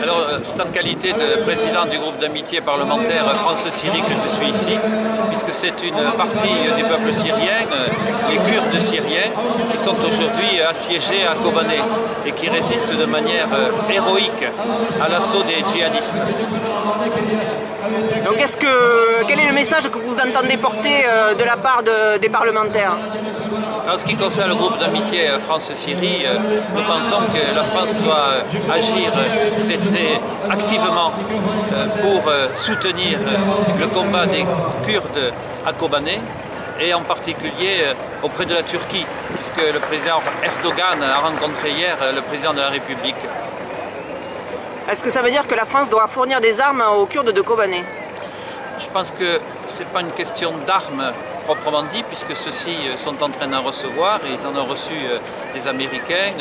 Alors, c'est en qualité de président du groupe d'amitié parlementaire France-Syrie que je suis ici, puisque c'est une partie du peuple syrien, les Kurdes syriens, qui sont aujourd'hui assiégés à Kobané et qui résistent de manière héroïque à l'assaut des djihadistes. Donc quel est le message que vous entendez porter de la part des parlementaires? En ce qui concerne le groupe d'amitié France-Syrie, nous pensons que la France doit agir très activement pour soutenir le combat des Kurdes à Kobané et en particulier auprès de la Turquie, puisque le président Erdogan a rencontré hier le président de la République. Est-ce que ça veut dire que la France doit fournir des armes aux Kurdes de Kobané? Je pense que ce n'est pas une question d'armes proprement dit, puisque ceux-ci sont en train d'en recevoir, et ils en ont reçu des Américains.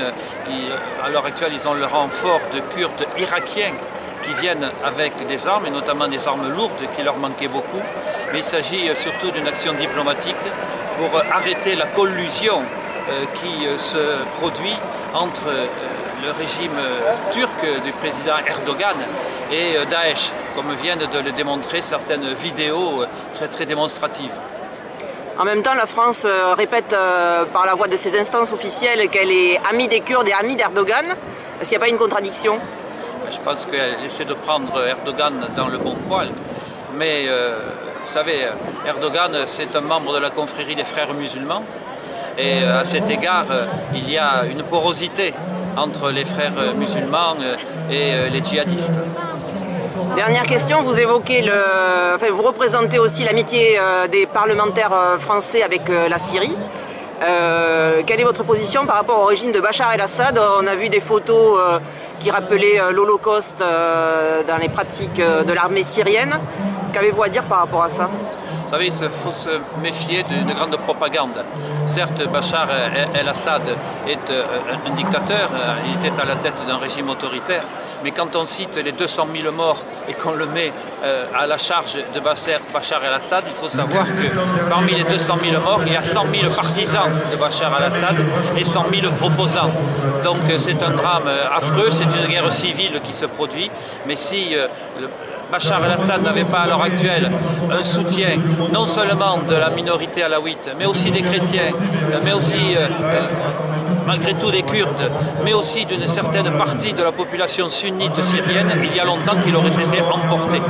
À l'heure actuelle, ils ont le renfort de Kurdes irakiens qui viennent avec des armes, et notamment des armes lourdes qui leur manquaient beaucoup. Mais il s'agit surtout d'une action diplomatique pour arrêter la collusion qui se produit entre le régime turc du président Erdogan et Daesh, comme viennent de le démontrer certaines vidéos très démonstratives. En même temps, la France répète par la voix de ses instances officielles qu'elle est amie des Kurdes et amie d'Erdogan. Est-ce qu'il n'y a pas une contradiction? Je pense qu'elle essaie de prendre Erdogan dans le bon poil. Mais vous savez, Erdogan, c'est un membre de la confrérie des frères musulmans. Et à cet égard, il y a une porosité entre les frères musulmans et les djihadistes. Dernière question, vous évoquez vous représentez aussi l'amitié des parlementaires français avec la Syrie. Quelle est votre position par rapport au régime de Bachar el-Assad? On a vu des photos qui rappelaient l'Holocauste dans les pratiques de l'armée syrienne. Qu'avez-vous à dire par rapport à ça? Vous savez, il faut se méfier d'une grande propagande. Certes, Bachar el-Assad est un dictateur, il était à la tête d'un régime autoritaire, mais quand on cite les 200 000 morts et qu'on le met à la charge de Bachar el-Assad, il faut savoir que parmi les 200 000 morts, il y a 100 000 partisans de Bachar el-Assad et 100 000 opposants. Donc c'est un drame affreux, c'est une guerre civile qui se produit, mais si Bachar el-Assad n'avait pas à l'heure actuelle un soutien non seulement de la minorité alawite, mais aussi des chrétiens, mais aussi malgré tout des Kurdes, mais aussi d'une certaine partie de la population sunnite syrienne, il y a longtemps qu'il aurait été emporté.